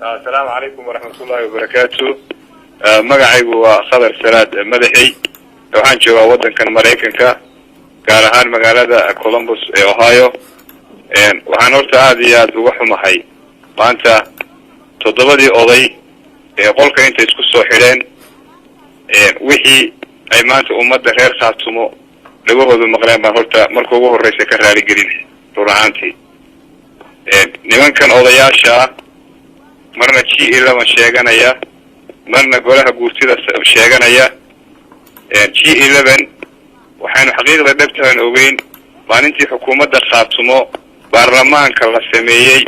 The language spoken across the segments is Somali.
السلام عليكم ورحمة الله وبركاته. مقعيقو خضر سلاد مدحي وحان جوا ودن كان مريكنكا كارهان مقالة كولومبوس اوهايو وحان ورطا هذه وحو محي وانتا تضبدي اوضي قولك انت اسكو السوحيلين وحي اي مانتا امد غير خاتمو لقوه ذو مقلين بان ورطا مركو وهو الرئيسة كراري قرين رورعانتي نمان كان اوضياشا marna G11 sheeganaya marna golaha guurtida sheeganaya G11 waxaanu xaqiiqda dhabtaan ogeyn maalintii xukuumadda Khaatumo baarlamaanka la sameeyay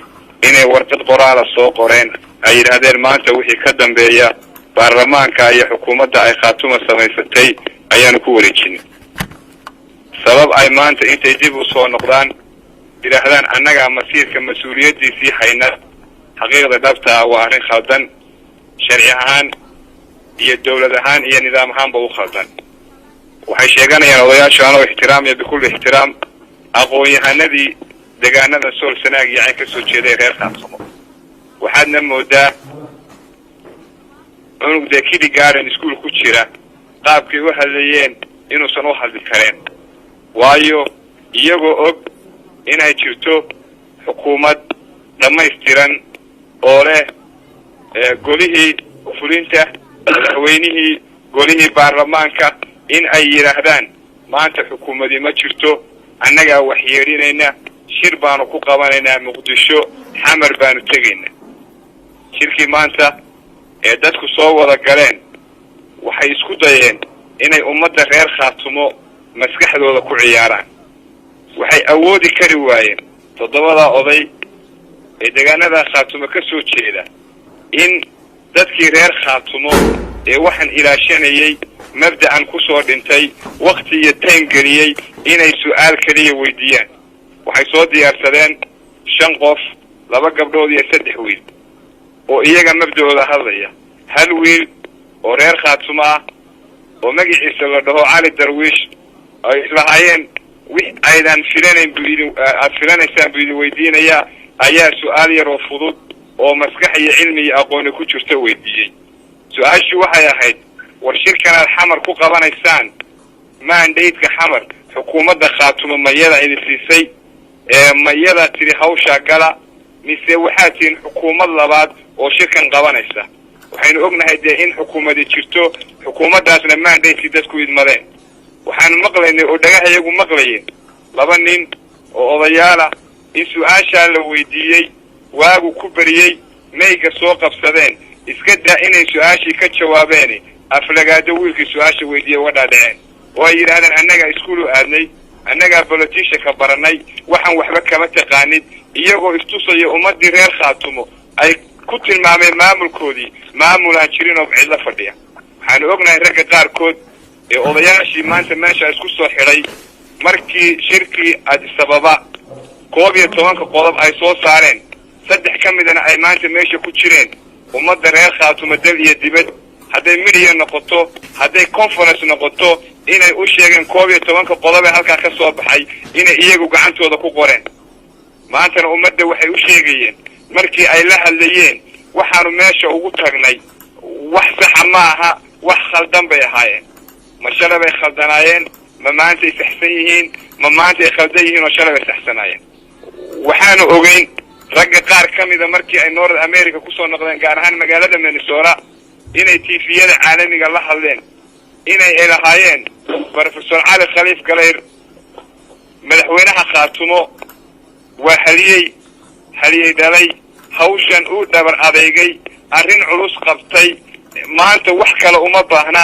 inay warqad qoraal soo qoreen ay yiraahdeen maanta wixii ka dambeeya baarlamaanka iyo xukuumadda ay Khaatumo samaysatay ayaanu ku wareejinay sabab ay maanta intay dib u soo noqdaan yiraahdaan annaga masiirka mas'uuliyadiisii hayna حقيقة دابتها وأهرين خالدان شريعهان هي الدولة هان هي نظام هان بو خالدان وحي شيغانا يا رضيات شوانو احترام بكل احترام أقوي هاندي دقانا ذا سول سناق يعني كسو جيدي غير خاصمو وحادنا مودا عنوك دا كيدي قارن سكول كوتشيرا قابكي وحاليين إنو سنوحل بالكرين وايو إيغو أب إنا يجرتو حكومة لما يستيران أوله قوليه فلينته وينه قوليه برلمانك إن أي رهدان ما أنت حكومة دي ما شرتو أنك وحيريننا شربانو كوكواننا مقدشو حمر بانو تغينا شركي ما أنت دادكو صوّر قالين وحيسكو دايين إني أمد غير خاتمو مسكح دولا كو عياران وحي أودي كريواين تضبطا أضي deegaanada Khaatumo ka soo jeeda in dadkii reer Khaatumo ee waxan ilaashanayay mabda'an ku soo dhintay waqti iyo taan galiyay inay su'aal kaliya weydiiyaan waxay soo diyaarsadeen 5 qof 2 gabdhood iyo 3 wiil oo iyaga mabda'ooda hadlaya hal wiil oo reer Khaatumo ah oo magaciisa la dhaho Cali Darwiish ay islahaayeen wix aydan filanaysan buu weydiinaya ayaa su'aal yar oo fudud oo maskaxiyo cilmi iyo aqoon ku jirto weydiiyay su'aashu waxay ahayd war shirkan xamar ku qabanaysaan mandate-ka xamar xukuumadda Khaatumo mayada ay siisay mayada tiri hawsha gala mise waxaa tiin xukuumad labaad oo shirkan qabanaysa waxaynu ognahay in xukuumadda jirto xukuumaddaasna mandate dadku idmadeen waxaan maqlaynay oo dhagaxayagu maqlayeen 2 nin oo odayaala in su'aasha la weydiiyay waagu ku bariyay meeyga soo qabsadeen iska daa inay su'aashi ka jawaabeen aflagaado wiilkii su'aasha weydiiyay wada dhaceen oo ay yiraahdeen annaga iskuul aadnay annaga politician ka baranay waxaan waxba kama taqaanid iyagoo istusay ummadii reer Khaatumo ay ku tilmaameen maamulkoodii maamul aan jirin oo cid la fadhiya waxaan ognahay ragga qaarkood ee odayaashii maanta meesha isku soo xiray markii shirkii Addis Ababa كوبيا توانك قلب أي صوت صارين صدق كم إذا أي مانت ماشي كوتشرين ومدة ريال خاتم دل يدبت هذا مليون نقطة هذا كونفرنس نقطة إن أوشيجن كوبيا توانك قلب هالك خسوا بحي إن إيجو قعنت وذا كقرن ما أنت ومدة وحي أوشيجين مركي أي لها الليين وحنا ماشي وقترني وحسح معها وخلدن بيهاين ما شرب خلدناين ما أنت يستحسنين ما أنت خلديين وشرب يستحسناين waxaanu ogeyn ragga qaar kamida markii ay North America ku soo noqdeen gaar ahaan magaalada Minnesota inay TV-yada caalamiga la hadleen inay ilaahayeen Professor Ali Khalif Galayr madaxweynaha Khaatumo waa haliyay dalay hawshan uu dabar adeegay arrin culus qabtay maanta wax kale uma baahna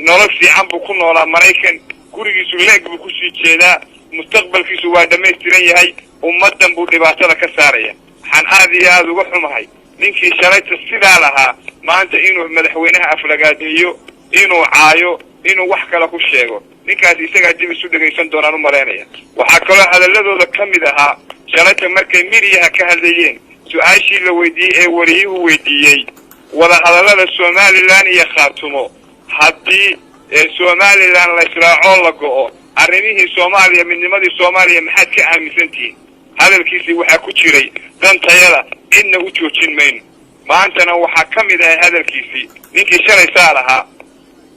nolol fiican buu ku noolaa Mareykan gurigiisu leeg buu ku sii jeedaa mustaqbalkiisu waa dhameystiran yahay ummadan buu dhibaatada ka saaraya waxaan aad iyo aad uga xumahay ninkii shalayta sidaa lahaa maanta inuu madaxweynaha aflagaadeeyo inuu caayo inuu wax kale ku sheego ninkaas isaga dib isu dhageysan doonaan u maleynaya waxa kale hadaladooda kamid ahaa shalayta markay midiyaha ka hadlayeen su'aashii la weydiiyay ee wariyuhu weydiiyay wada hadalada Somaliland iyo Khaatumo haddii Somaliland la israaco la go'o arrimihii Soomaaliya midnimadii Soomaaliya maxaad ka aaminsantiin هذا الكيس واحد كتيري دان تيلا إنه وجوهين مين maantana waxaa ka mid ahay hadalkiisii ninkii shalay saa lahaa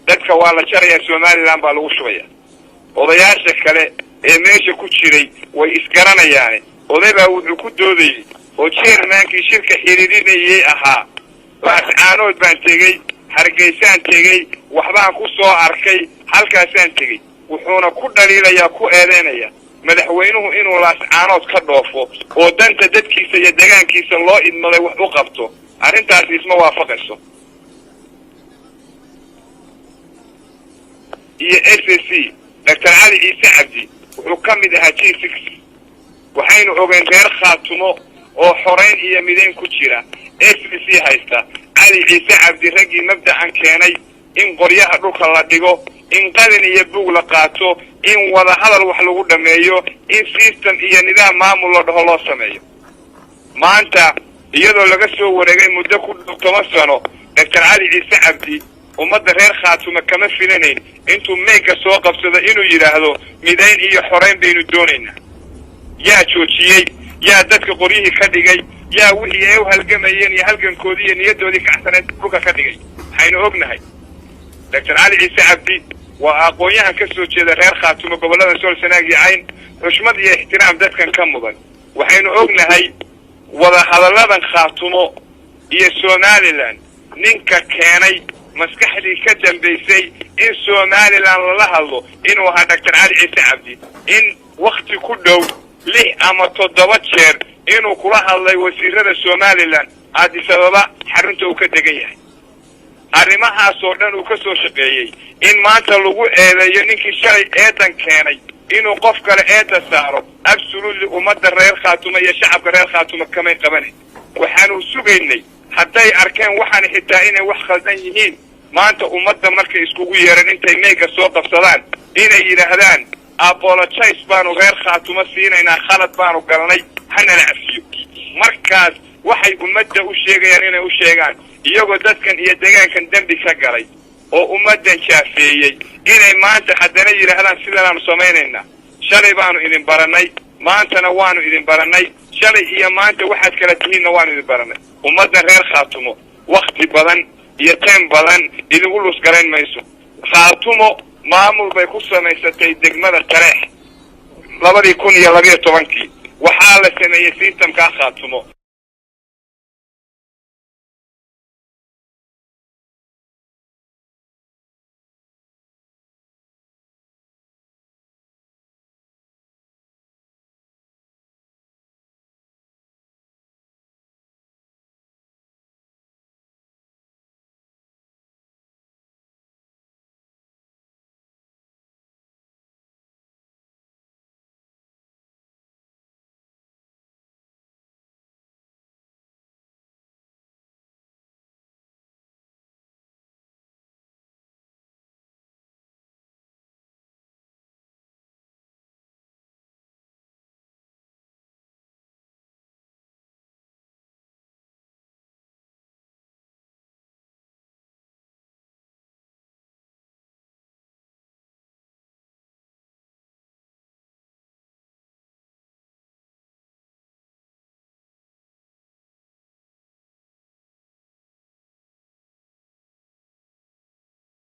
dadka waa la jarayaa Somaliland baa lagu shubaya odayaasha kale ee meesha ku jiray way isgaranayaane oday baa wuxuu ku doodayay oo chairmankii shirka xiriirinayay ahaa laascaanood baan tegey hargeysaan tegey waxbaan ku soo arkay halkaasaan tegey wuxuuna ku dhaliilayaa ku eedeynaya madaxweynuhu inuu laascaanood ka dhoofo oo danta dadkiisa iyo deegaankiisa loo idmaday wax u qabto arrintaasi isma waafaqayso iyo SSC Dr. علي عيسى عبدي wuxuu ka mid ahaa G6 waxaynu ogeyn reer khaatumo oo xoreyn iyo mideen ku jira SSC haysta علي عيسى عبدي ragii mabda'an keenay in qoryaha dhulka la dhigo in qalin iyo buug la qaato in wada hadal wax lagu dhameeyo in system iyo nidaam maamul la dhaho loo sameeyo maanta iyadoo laga soo wareegay muddo ku 10 sano Dr. علي عيسى عبدي ummadda reer khaatumo kama filanayn intuu meega soo qabsado inuu yiraahdo midayn iyo xoreyn baynu doonaynaa yaa joojiyay yaa dadka qoryihii ka dhigay yaa wixii ay u halgamayeen iyo halgankoodii iyo niyadoodii kacsaneed dhulka ka dhigay waxaynu ognahay Dr. علي عيسى عبدي waa aqoonyahan ka soo jeeda reer khaatumo gobolada Sool Sanaag iyo Cayn xushmad iyo ixtiraam dadkan ka mudan waxaynu ognahay wada hadalladan khaatumo iyo Somaliland ninka keenay maskaxdii ka dambeysay in Somaliland la hadlo inuu ahaa Dr. علي عيسى عبدي in waqti ku dhow 6 ama 7 jeer inuu kula hadlay wasiirada Somaliland Addis Ababa xarunta uu ka degan yahay arrimahaas oo dhan uu ka soo shaqeeyay in maanta lagu eedeeyo ninkii shalay eedan keenay inuu qof kale eeda saaro absolutely ummadda reer khaatumo iyo shacabka reer khaatumo kama qabanay waxaanu sugaynay hadday arkeen waxaan xitaa inay wax khaldan yihiin maanta ummadda markay iskugu yeeran intay meega soo qabsadaan inay yiraahdaan apologize baanu reer khaatumo siinaynaa khalad baanu galnay hana la cafiyo markaas waxay ummadda u sheegayaan inay u sheegaan iyagoo dadkan iyo deegaankan dambi ka galay oo ummaddan jaafeeyay inay maanta haddana yiraahdaan sidaan sameeynayna shalay baanu idin baranay maantana waanu idin baranay shalay iyo maanta waxaad kala tihiinna waanu idin baranay ummadda reer khaatumo waqti badan iyo time badan idinku lus garayn mayso khaatumo maamul bay ku samaysatay degmada Tareex 2012 waxaa la sameeyay systemka khaatumo